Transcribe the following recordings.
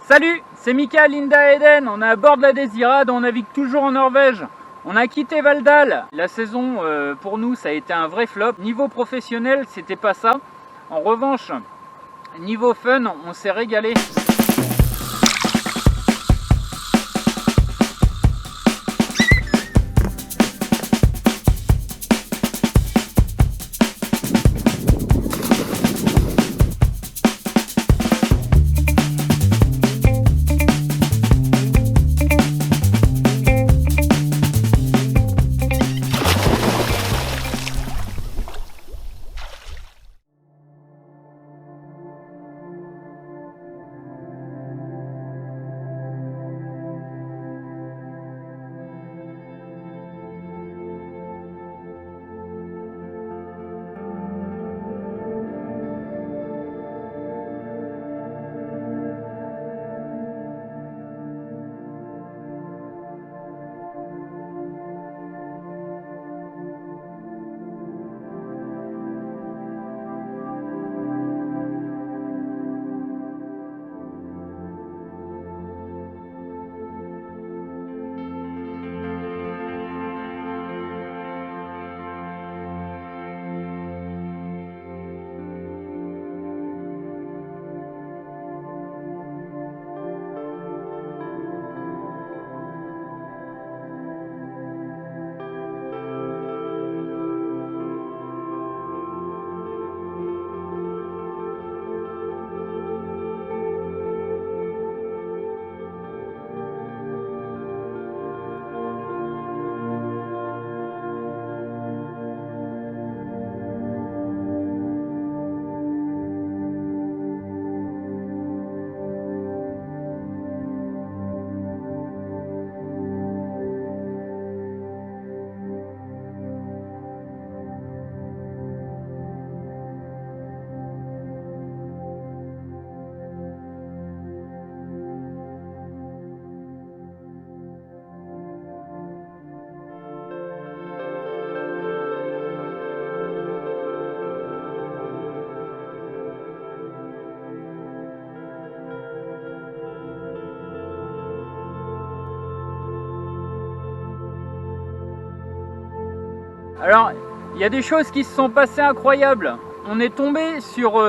Salut, c'est Mika, Linda et Eden, on est à bord de la Désirade, on navigue toujours en Norvège. On a quitté Valldal, la saison pour nous ça a été un vrai flop. Niveau professionnel c'était pas ça, en revanche niveau fun on s'est régalé. Alors, il y a des choses qui se sont passées incroyables. On est tombé sur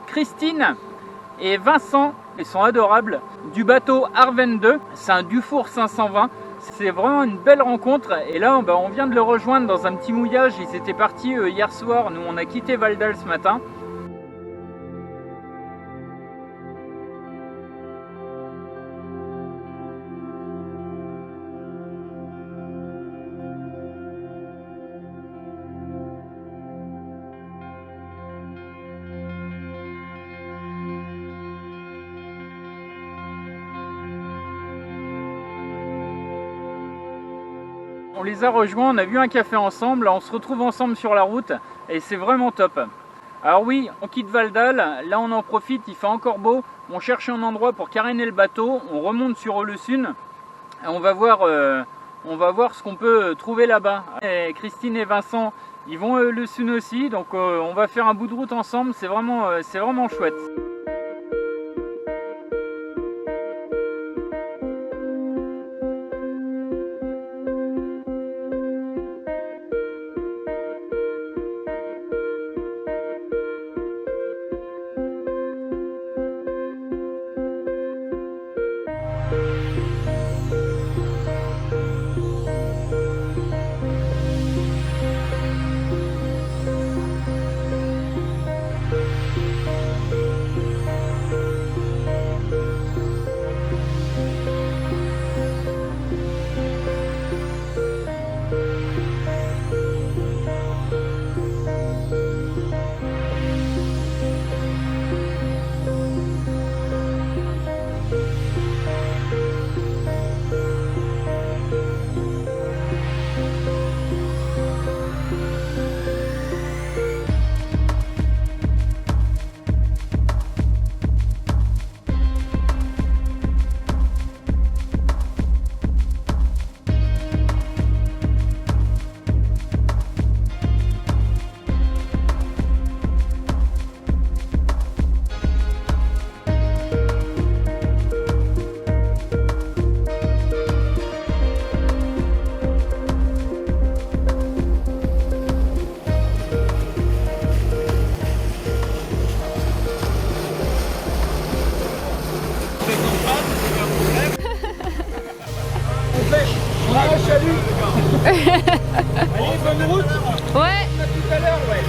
Christine et Vincent, ils sont adorables, du bateau Arven 2, c'est un Dufour 520. C'est vraiment une belle rencontre et là on vient de le rejoindre dans un petit mouillage. Ils étaient partis hier soir, nous on a quitté Valldal ce matin. On les a rejoints, on a bu un café ensemble, on se retrouve ensemble sur la route et c'est vraiment top. Alors oui, on quitte Valldal, là on en profite, il fait encore beau, on cherche un endroit pour caréner le bateau, on remonte sur Ålesund et on va voir ce qu'on peut trouver là-bas. Christine et Vincent, ils vont à Ålesund aussi, donc on va faire un bout de route ensemble, c'est vraiment chouette. salut. Allez, bonne route. Ouais. À tout à l'heure, ouais.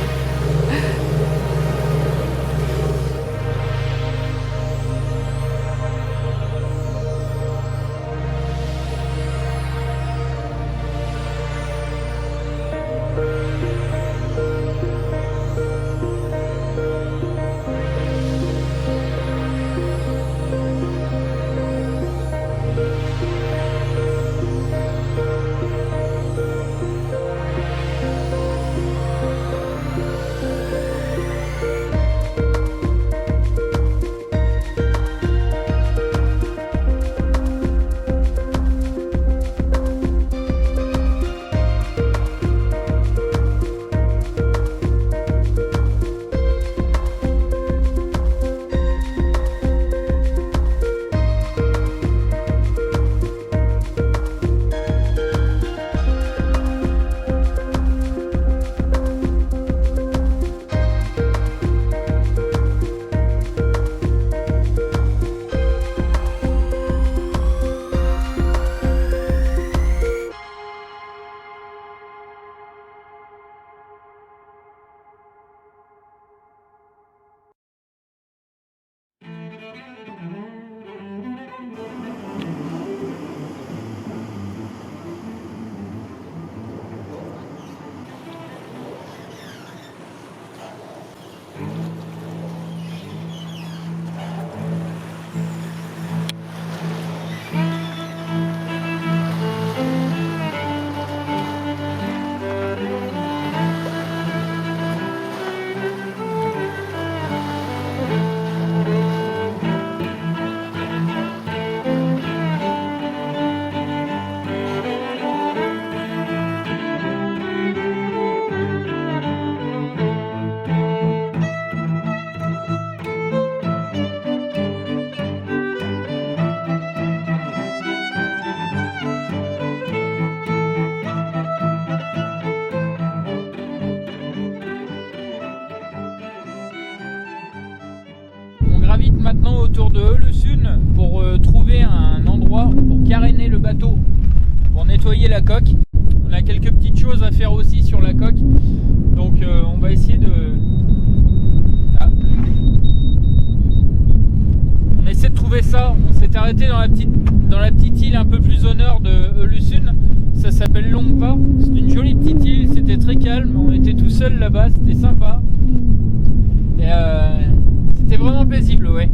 Gravite maintenant autour de Heulesun pour trouver un endroit pour caréner le bateau, pour nettoyer la coque. On a quelques petites choses à faire aussi sur la coque, donc on va essayer de... On essaie de trouver ça. On s'est arrêté dans la petite île un peu plus au nord de Heulesun, ça s'appelle Longpa. C'est une jolie petite île, c'était très calme, on était tout seul là-bas, c'était sympa. Et c'était vraiment paisible, ouais.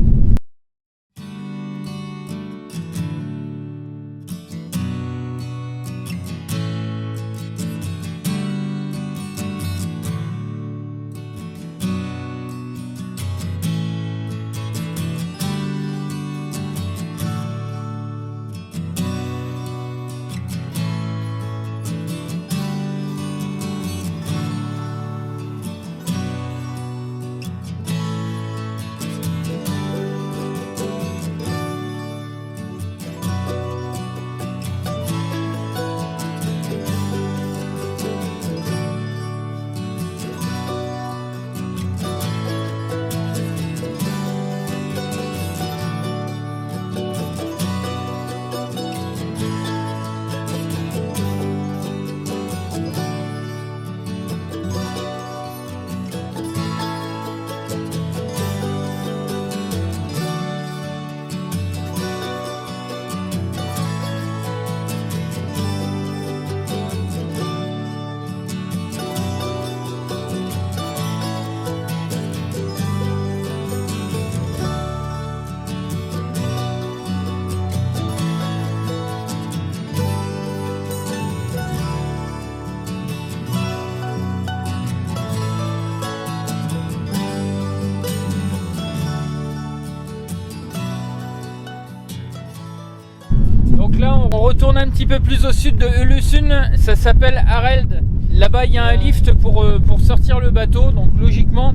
Donc là on retourne un petit peu plus au sud de Heulesun, ça s'appelle Hareld. Là-bas il y a un lift pour sortir le bateau, donc logiquement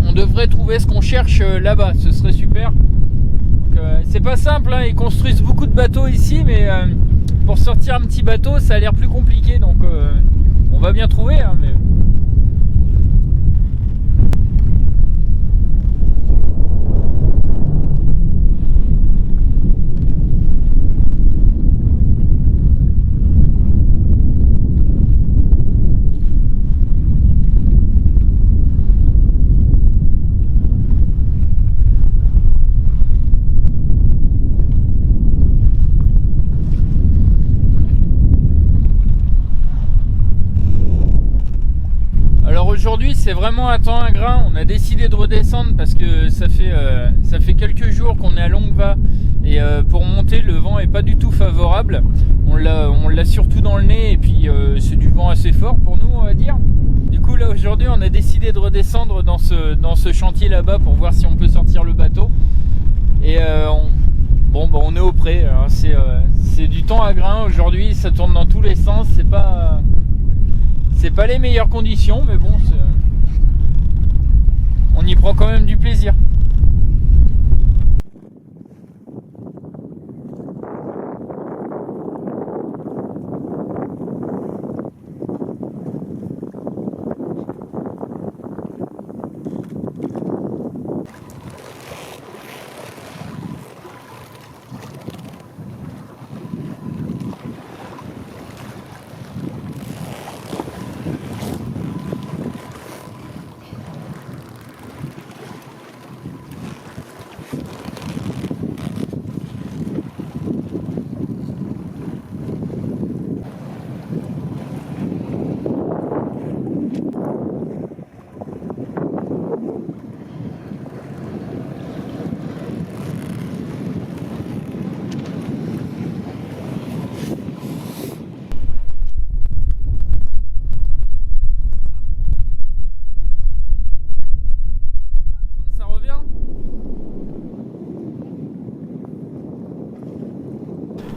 on devrait trouver ce qu'on cherche là-bas, ce serait super. C'est pas simple, hein, ils construisent beaucoup de bateaux ici, mais pour sortir un petit bateau ça a l'air plus compliqué, donc on va bien trouver, hein, mais... aujourd'hui c'est vraiment un temps ingrat, on a décidé de redescendre parce que ça fait quelques jours qu'on est à Longva et pour monter le vent est pas du tout favorable, on l'a surtout dans le nez et puis c'est du vent assez fort pour nous on va dire. Du coup là aujourd'hui on a décidé de redescendre dans ce chantier là-bas pour voir si on peut sortir le bateau et on est au pré, hein. C'est du temps à grain aujourd'hui, ça tourne dans tous les sens, c'est pas les meilleures conditions, mais bon, on y prend quand même du plaisir.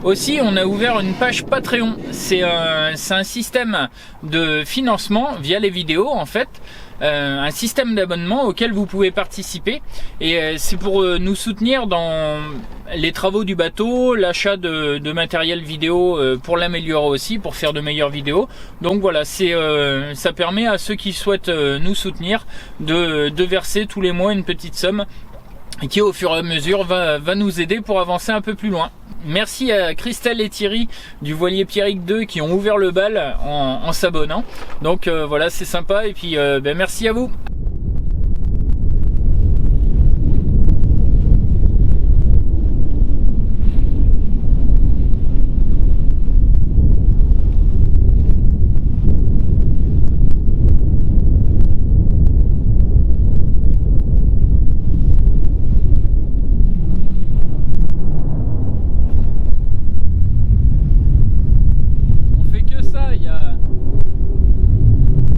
Aussi, on a ouvert une page Patreon. C'est un système de financement via les vidéos en fait. Un système d'abonnement auquel vous pouvez participer et c'est pour nous soutenir dans les travaux du bateau, l'achat de matériel vidéo pour l'améliorer aussi, pour faire de meilleures vidéos. Donc voilà, ça permet à ceux qui souhaitent nous soutenir de verser tous les mois une petite somme qui au fur et à mesure va nous aider pour avancer un peu plus loin. Merci à Christelle et Thierry du voilier Pierrick 2 qui ont ouvert le bal en s'abonnant. Donc voilà, c'est sympa et puis merci à vous.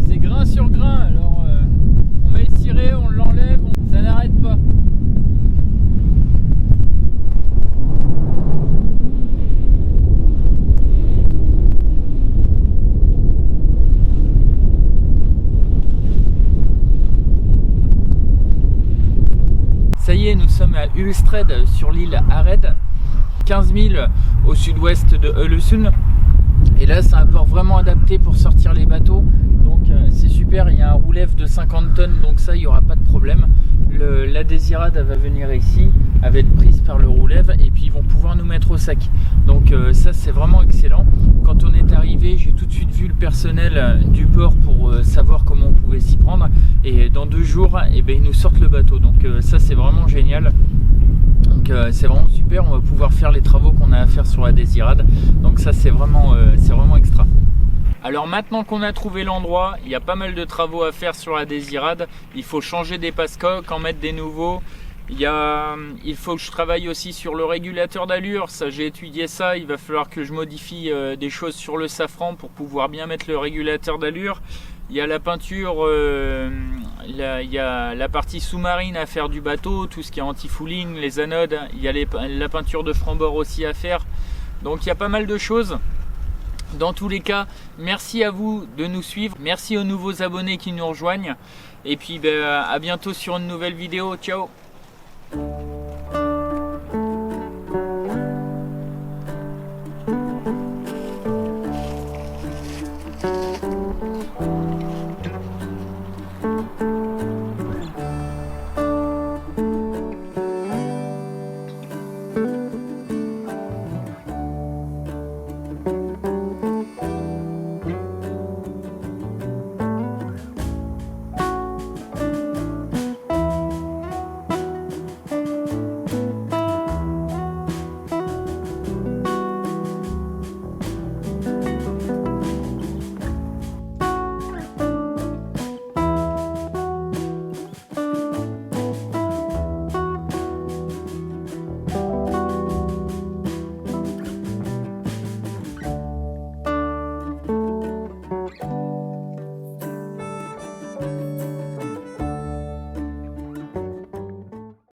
C'est grain sur grain, alors on met le ciré, on l'enlève, ça n'arrête pas. Ça y est, nous sommes à Hulstred sur l'île Hared, 15 000 au sud-ouest de Ölösund. Et là c'est un port vraiment adapté pour sortir les bateaux, donc c'est super, il y a un roulève de 50 tonnes, donc ça il n'y aura pas de problème. La Désirade va venir ici, elle va être prise par le roulève et puis ils vont pouvoir nous mettre au sac. Donc ça c'est vraiment excellent. Quand on est arrivé, j'ai tout de suite vu le personnel du port pour savoir comment on pouvait s'y prendre et dans 2 jours ils nous sortent le bateau, donc ça c'est vraiment génial. Donc c'est vraiment super, on va pouvoir faire les travaux qu'on a à faire sur la Désirade, donc ça c'est vraiment extra. Alors maintenant qu'on a trouvé l'endroit, il y a pas mal de travaux à faire sur la Désirade. Il faut changer des passe-coques, en mettre des nouveaux. Il faut que je travaille aussi sur le régulateur d'allure, ça j'ai étudié ça, il va falloir que je modifie des choses sur le safran pour pouvoir bien mettre le régulateur d'allure. Il y a la peinture, il y a la partie sous-marine à faire du bateau, tout ce qui est anti-fouling, les anodes, il y a la peinture de franc-bord aussi à faire. Donc il y a pas mal de choses. Dans tous les cas, merci à vous de nous suivre, merci aux nouveaux abonnés qui nous rejoignent. Et puis à bientôt sur une nouvelle vidéo, ciao.